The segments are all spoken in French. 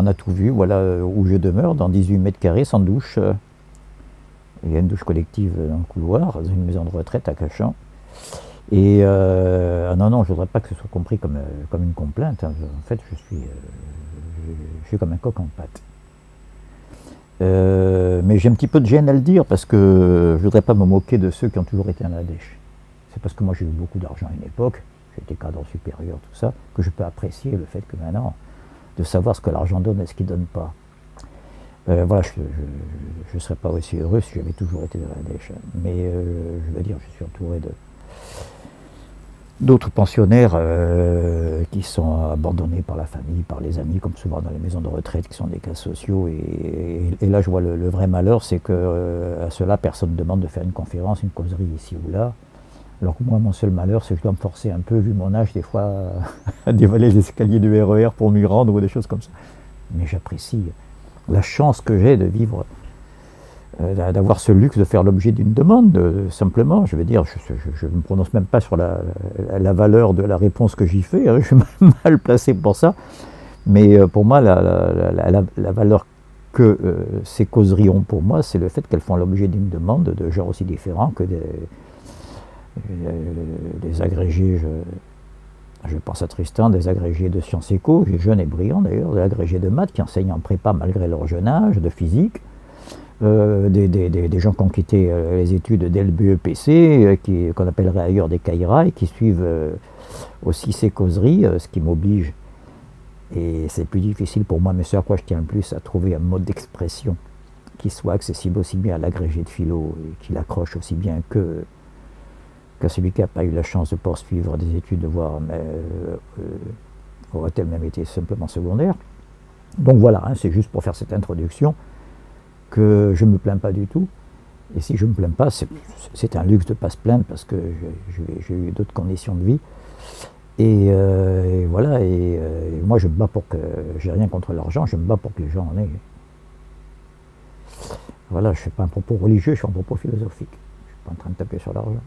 on a tout vu, voilà où je demeure, dans 18 mètres carrés, sans douche. Il y a une douche collective dans le couloir, dans une maison de retraite à Cachan. Et non, non, je ne voudrais pas que ce soit compris comme une complainte. Hein. En fait, je suis comme un coq en pâte. Mais j'ai un petit peu de gêne à le dire parce que je ne voudrais pas me moquer de ceux qui ont toujours été à la dèche. C'est parce que moi j'ai eu beaucoup d'argent à une époque, j'étais cadre supérieur, tout ça, que je peux apprécier le fait que maintenant, de savoir ce que l'argent donne et ce qu'il ne donne pas. Voilà, je ne serais pas aussi heureux si j'avais toujours été dans la dèche. Mais je veux dire, je suis entouré d'autres pensionnaires qui sont abandonnés par la famille, par les amis, comme souvent dans les maisons de retraite, qui sont des cas sociaux. Et là, je vois le vrai malheur, c'est qu'à cela, personne ne demande de faire une conférence, une causerie ici ou là. Alors que moi, mon seul malheur, c'est que je dois me forcer un peu, vu mon âge, des fois, à dévaler les escaliers du RER pour m'y rendre ou des choses comme ça. Mais j'apprécie la chance que j'ai de vivre, d'avoir ce luxe de faire l'objet d'une demande, simplement. Je veux dire, je ne me prononce même pas sur la valeur de la réponse que j'y fais, hein, je suis mal placé pour ça. Mais pour moi, la valeur que ces causeries ont pour moi, c'est le fait qu'elles font l'objet d'une demande de genre aussi différent que des agrégés, je pense à Tristan, des agrégés de sciences éco, jeunes et brillants d'ailleurs, des agrégés de maths qui enseignent en prépa malgré leur jeune âge, de physique, des gens qui ont quitté les études dès le BEPC, qu'on appellerait ailleurs des CAIRA, et qui suivent aussi ces causeries, ce qui m'oblige, et c'est plus difficile pour moi, mais ce à quoi je tiens le plus, à trouver un mode d'expression qui soit accessible aussi bien à l'agrégé de philo, et qui l'accroche aussi bien qu'à celui qui n'a pas eu la chance de poursuivre des études, voire aurait-elle même été simplement secondaire. Donc voilà, hein, c'est juste pour faire cette introduction que je ne me plains pas du tout. Et si je ne me plains pas, c'est un luxe de ne pas se plaindre parce que j'ai eu d'autres conditions de vie. Et voilà, et moi je me bats pour que, j'ai rien contre l'argent, je me bats pour que les gens en aient. Voilà, je ne fais pas un propos religieux, je fais un propos philosophique. Je ne suis pas en train de taper sur l'argent.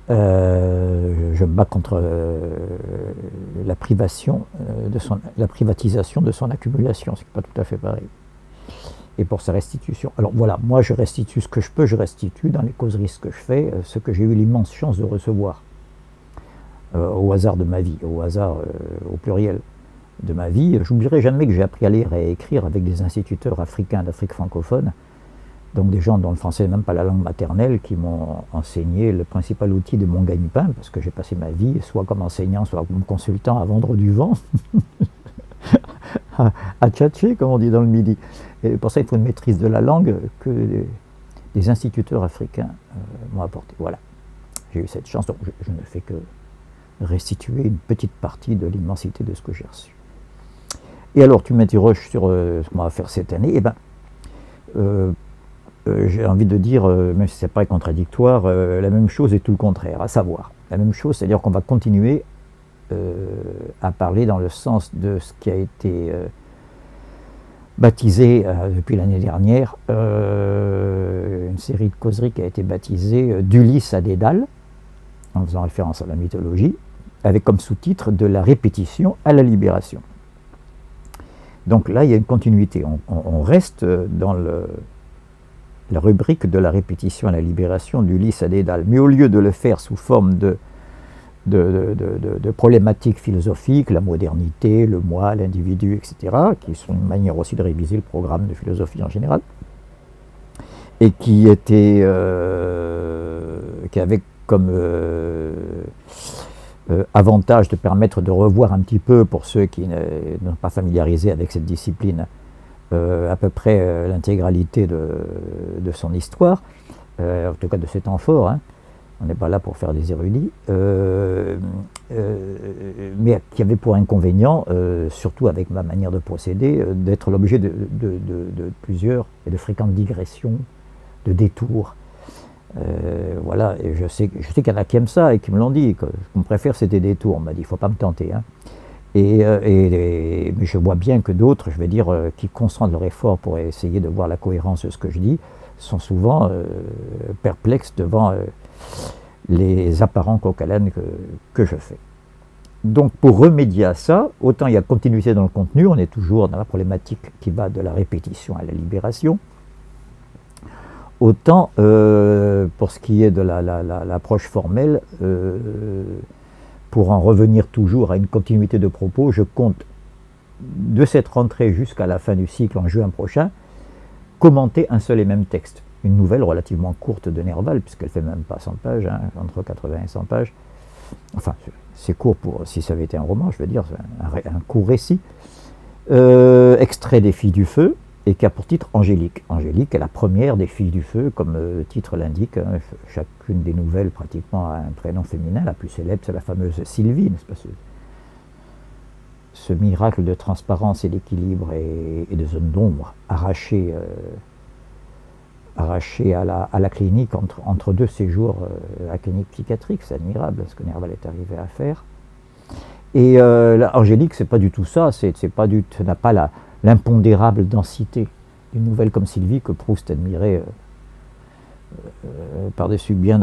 Je me bats contre la privatisation de son accumulation, ce qui n'est pas tout à fait pareil. Et pour sa restitution. Alors voilà, moi je restitue ce que je peux, je restitue dans les causeries ce que je fais, ce que j'ai eu l'immense chance de recevoir au hasard de ma vie, au hasard au pluriel de ma vie. Je n'oublierai jamais que j'ai appris à lire et à écrire avec des instituteurs africains d'Afrique francophone, donc des gens dont le français n'est même pas la langue maternelle, qui m'ont enseigné le principal outil de mon gagne-pain, parce que j'ai passé ma vie, soit comme enseignant, soit comme consultant, à vendre du vent, à tchatcher, comme on dit dans le Midi. Et pour ça, il faut une maîtrise de la langue que des instituteurs africains m'ont apporté. Voilà, j'ai eu cette chance, donc je ne fais que restituer une petite partie de l'immensité de ce que j'ai reçu. Et alors, tu m'interroges sur ce qu'on va faire cette année. Eh bien, j'ai envie de dire, même si c'est pas contradictoire, la même chose et tout le contraire, à savoir, la même chose, c'est-à-dire qu'on va continuer à parler dans le sens de ce qui a été baptisé depuis l'année dernière, une série de causeries qui a été baptisée d'Ulysse à Dédale, en faisant référence à la mythologie, avec comme sous-titre de la répétition à la libération. Donc là, il y a une continuité, on reste dans la rubrique de la répétition à la libération d'Ulysse à Dédale, mais au lieu de le faire sous forme de problématiques philosophiques, la modernité, le moi, l'individu, etc., qui sont une manière aussi de réviser le programme de philosophie en général, et qui avait comme avantage de permettre de revoir un petit peu, pour ceux qui n'ont pas familiarisé avec cette discipline, à peu près l'intégralité de son histoire, en tout cas de ses temps forts, hein. On n'est pas là pour faire des érudits, mais qui avait pour inconvénient, surtout avec ma manière de procéder, d'être l'objet de plusieurs et de fréquentes digressions, de détours. Voilà, et je sais qu'il y en a qui aiment ça et qui me l'ont dit, ce qu'on préfère c'est des détours. On m'a dit, il ne faut pas me tenter, hein. Mais je vois bien que d'autres, je vais dire, qui concentrent leur effort pour essayer de voir la cohérence de ce que je dis, sont souvent perplexes devant les apparents coq à l'âne que je fais. Donc pour remédier à ça, autant il y a continuité dans le contenu, on est toujours dans la problématique qui va de la répétition à la libération, autant pour ce qui est de l'approche formelle, pour en revenir toujours à une continuité de propos, je compte de cette rentrée jusqu'à la fin du cycle en juin prochain, commenter un seul et même texte. Une nouvelle relativement courte de Nerval, puisqu'elle fait même pas 100 pages, hein, entre 80 et 100 pages. Enfin, c'est court pour, si ça avait été un roman, je veux dire, un court récit. Extrait des Filles du Feu, et qui a pour titre Angélique. Angélique est la première des Filles du Feu, comme le titre l'indique. Hein, chacune des nouvelles, pratiquement, a un prénom féminin. La plus célèbre, c'est la fameuse Sylvie, n'est-ce pas, ce miracle de transparence et d'équilibre et de zone d'ombre arraché à la clinique entre deux séjours à la clinique psychiatrique. C'est admirable ce que Nerval est arrivé à faire. Et Angélique, c'est pas du tout ça, ça n'a pas l'impondérable densité d'une nouvelle comme Sylvie que Proust admirait par-dessus bien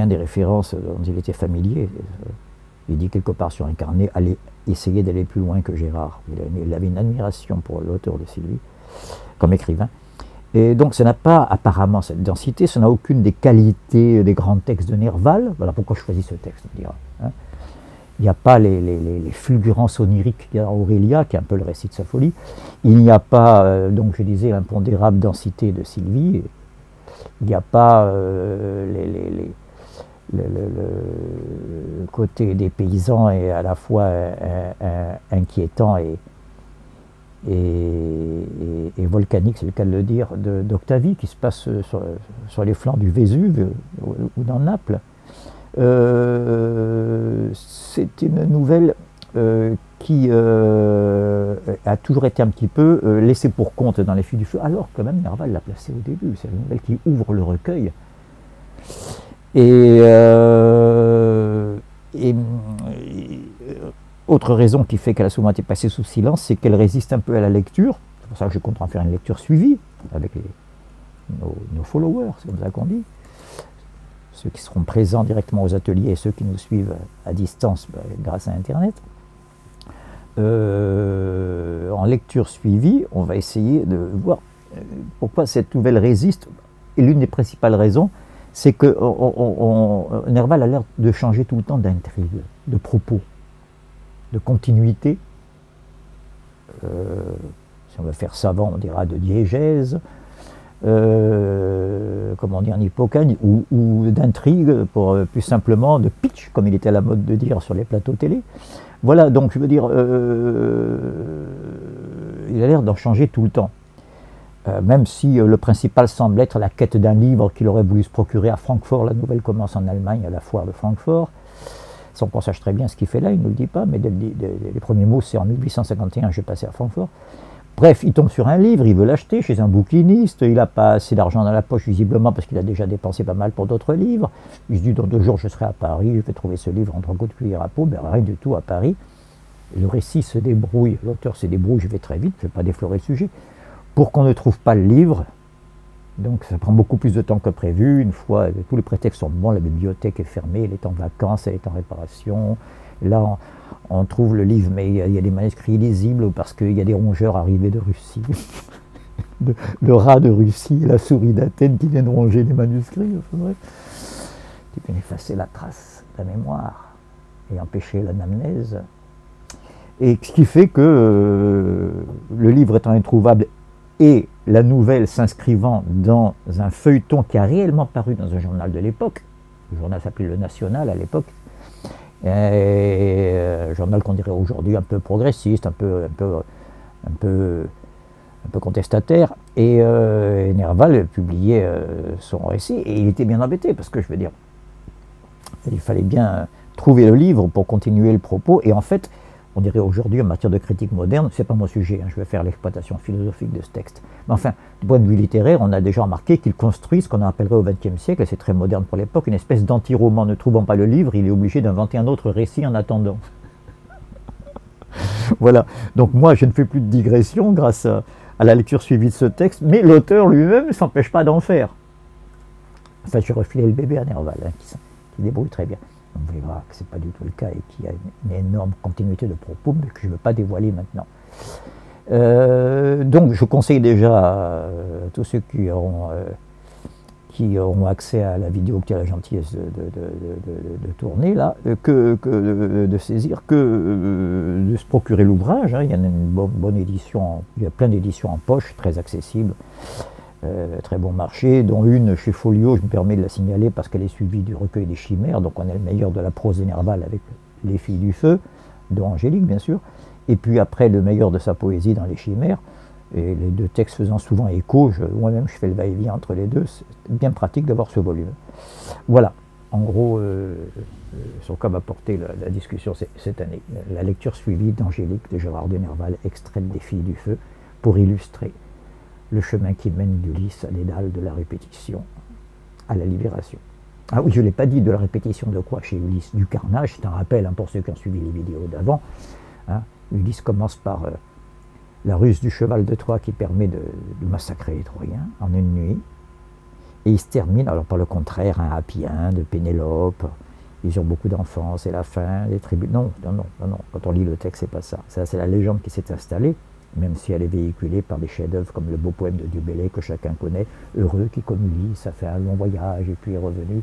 des références dont il était familier. Il dit quelque part sur un carnet, allez essayer d'aller plus loin que Gérard. Il avait une admiration pour l'auteur de Sylvie comme écrivain. Et donc ça n'a pas apparemment cette densité, ça n'a aucune des qualités des grands textes de Nerval. Voilà pourquoi je choisis ce texte, on dira. Hein. Il n'y a pas les fulgurances oniriques qu'il y a dans Aurélia, qui est un peu le récit de sa folie. Il n'y a pas, donc je disais, l'impondérable densité de Sylvie. Il n'y a pas le côté des paysans est à la fois inquiétant et volcanique, c'est le cas de le dire, d'Octavie, qui se passe sur les flancs du Vésuve ou dans Naples. C'est une nouvelle qui a toujours été un petit peu laissée pour compte dans Les Filles du Feu, alors que même Nerval l'a placée au début. C'est une nouvelle qui ouvre le recueil. Autre raison qui fait qu'elle a souvent été passée sous silence, c'est qu'elle résiste un peu à la lecture. C'est pour ça que je compte en faire une lecture suivie avec nos followers, c'est comme ça qu'on dit. Ceux qui seront présents directement aux ateliers et ceux qui nous suivent à distance grâce à Internet. En lecture suivie, on va essayer de voir pourquoi cette nouvelle résiste. Et l'une des principales raisons, c'est que Nerval a l'air de changer tout le temps d'intrigue, de propos, de continuité. Si on veut faire savant, on dira de diégèse, comme on dit en hippocane, ou d'intrigue, pour plus simplement de pitch, comme il était à la mode de dire sur les plateaux télé. Voilà, donc je veux dire, il a l'air d'en changer tout le temps. Même si le principal semble être la quête d'un livre qu'il aurait voulu se procurer à Francfort. La nouvelle commence en Allemagne, à la foire de Francfort. Sans qu'on sache très bien ce qu'il fait là, il ne nous le dit pas, mais les premiers mots, c'est en 1851, je passé à Francfort. Bref, il tombe sur un livre, il veut l'acheter chez un bouquiniste, il n'a pas assez d'argent dans la poche, visiblement, parce qu'il a déjà dépensé pas mal pour d'autres livres. Il se dit, dans 2 jours, je serai à Paris, je vais trouver ce livre en 3 coups de cuillère à peau. Ben, rien du tout à Paris. Le récit se débrouille, l'auteur se débrouille, je vais très vite, je ne vais pas déflorer le sujet, pour qu'on ne trouve pas le livre. Donc ça prend beaucoup plus de temps que prévu. Une fois, tous les prétextes sont bons, la bibliothèque est fermée, elle est en vacances, elle est en réparation. Là, on trouve le livre, mais il y a des manuscrits illisibles parce qu'il y a des rongeurs arrivés de Russie. Le rat de Russie, la souris d'Athènes qui viennent ronger les manuscrits. Bref. Tu peux effacer la trace, la mémoire, et empêcher l'anamnèse. Et ce qui fait que le livre étant introuvable et la nouvelle s'inscrivant dans un feuilleton qui a réellement paru dans un journal de l'époque, le journal s'appelait Le National à l'époque, un journal qu'on dirait aujourd'hui un peu progressiste, un peu contestataire, et Nerval publiait son récit, et il était bien embêté, parce que je veux dire, il fallait bien trouver le livre pour continuer le propos, et en fait, on dirait aujourd'hui en matière de critique moderne, c'est pas mon sujet, hein, je vais faire l'exploitation philosophique de ce texte. Mais enfin, du point de vue littéraire, on a déjà remarqué qu'il construit ce qu'on appellerait au XXe siècle, et c'est très moderne pour l'époque, une espèce d'anti-roman. Ne trouvant pas le livre, il est obligé d'inventer un autre récit en attendant. Voilà, donc moi je ne fais plus de digression grâce à la lecture suivie de ce texte, mais l'auteur lui-même ne s'empêche pas d'en faire. Enfin, je refilais le bébé à Nerval, hein, qui débrouille très bien. On verra que ce n'est pas du tout le cas et qu'il y a une énorme continuité de propos, mais que je ne veux pas dévoiler maintenant. Donc je conseille déjà à tous ceux qui auront accès à la vidéo que tu as la gentillesse de tourner là, de saisir, de se procurer l'ouvrage. Hein. Il y en a une bonne édition, il y a plein d'éditions en poche, très accessibles, très bon marché, dont une chez Folio, je me permets de la signaler parce qu'elle est suivie du recueil des chimères, donc on a le meilleur de la prose de Nerval avec Les filles du feu, de Angélique bien sûr, et puis après le meilleur de sa poésie dans les chimères, et les deux textes faisant souvent écho, moi-même je fais le va-et-vient entre les deux, c'est bien pratique d'avoir ce volume. Voilà, en gros, sur quoi va porter la discussion cette année. La lecture suivie d'Angélique de Gérard de Nerval, extraite des filles du feu, pour illustrer le chemin qui mène d'Ulysse à Dédale, de la répétition à la libération. Ah oui, je ne l'ai pas dit, de la répétition de quoi chez Ulysse? Du carnage, c'est un rappel hein, pour ceux qui ont suivi les vidéos d'avant. Hein. Ulysse commence par la ruse du cheval de Troie qui permet de massacrer les Troyens en une nuit. Et il se termine, alors par le contraire, un happy end de Pénélope, ils ont beaucoup d'enfants, c'est la fin, les tribus. Non, quand on lit le texte, c'est pas ça. Ça, c'est la légende qui s'est installée, même si elle est véhiculée par des chefs-d'œuvre comme le beau poème de Du Bellay que chacun connaît, heureux qui comme Ulysse a fait un long voyage et puis est revenu.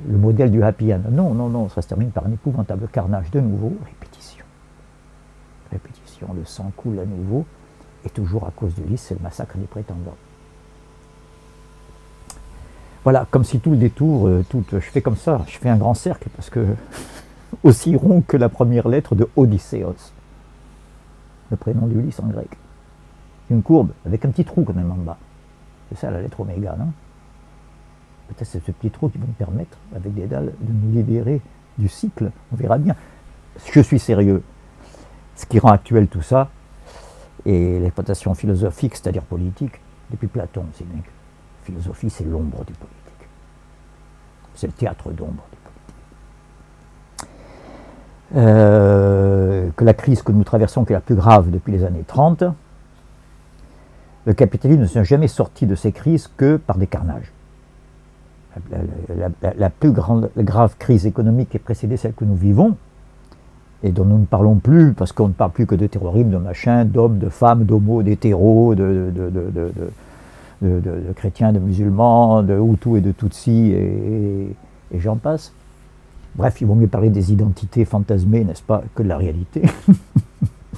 Le modèle du happy end. Non, ça se termine par un épouvantable carnage de nouveau, répétition. Répétition, le sang coule à nouveau, et toujours à cause d'Ulysse, c'est le massacre des prétendants. Voilà, comme si tout le détour, je fais comme ça, je fais un grand cercle, parce que aussi rond que la première lettre de Odysseos, le prénom d'Ulysse en grec. Une courbe, avec un petit trou quand même en bas. C'est ça la lettre oméga, non? Peut-être c'est ce petit trou qui va nous permettre, avec Dédale, de nous libérer du cycle, on verra bien. Je suis sérieux. Ce qui rend actuel tout ça, et l'exploitation philosophique, c'est-à-dire politique, depuis Platon, c'est bien que la philosophie, c'est l'ombre du politique. C'est le théâtre d'ombre du politique. Que la crise que nous traversons, qui est la plus grave depuis les années 30, le capitalisme ne s'est jamais sorti de ces crises que par des carnages. La plus grave crise économique qui est précédée celle que nous vivons, et dont nous ne parlons plus, parce qu'on ne parle plus que de terrorisme, de machin, d'hommes, de femmes, d'homos, d'hétéros, de chrétiens, de musulmans, de Hutus et de Tutsis, et j'en passe. Bref, il vaut mieux parler des identités fantasmées, n'est-ce pas, que de la réalité.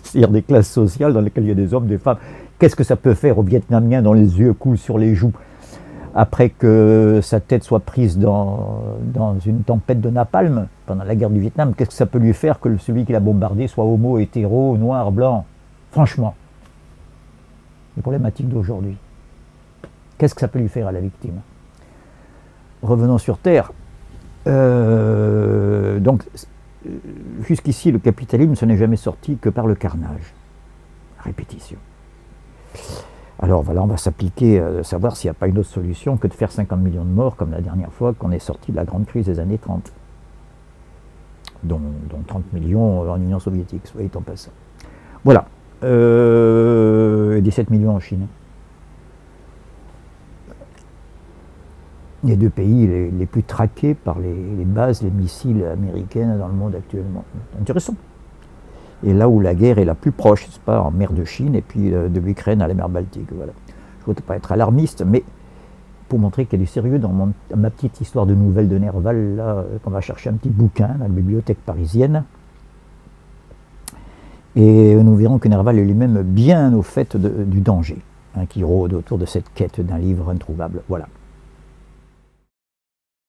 C'est-à-dire des classes sociales dans lesquelles il y a des hommes, des femmes. Qu'est-ce que ça peut faire aux Vietnamiens dont les yeux coulent sur les joues après que sa tête soit prise dans une tempête de napalm pendant la guerre du Vietnam? Qu'est-ce que ça peut lui faire que celui qui l'a bombardé soit homo, hétéro, noir, blanc? Franchement, les problématiques d'aujourd'hui. Qu'est-ce que ça peut lui faire à la victime? Revenons sur Terre. Donc, jusqu'ici, le capitalisme ne n'est jamais sorti que par le carnage. Répétition. Alors voilà, on va s'appliquer à savoir s'il n'y a pas une autre solution que de faire 50 millions de morts, comme la dernière fois qu'on est sorti de la grande crise des années 30. Dont 30 millions en Union soviétique, soit en passant. Voilà. 17 millions en Chine. Les deux pays les plus traqués par les bases, les missiles américaines dans le monde actuellement. Intéressant. Et là où la guerre est la plus proche, c'est pas en mer de Chine et puis de l'Ukraine à la mer Baltique. Voilà. Je ne voudrais pas être alarmiste, mais pour montrer qu'il y a du sérieux dans ma petite histoire de nouvelles de Nerval, là, qu'on va chercher un petit bouquin dans la bibliothèque parisienne. Et nous verrons que Nerval est lui-même bien au fait du danger, hein, qui rôde autour de cette quête d'un livre introuvable. Voilà.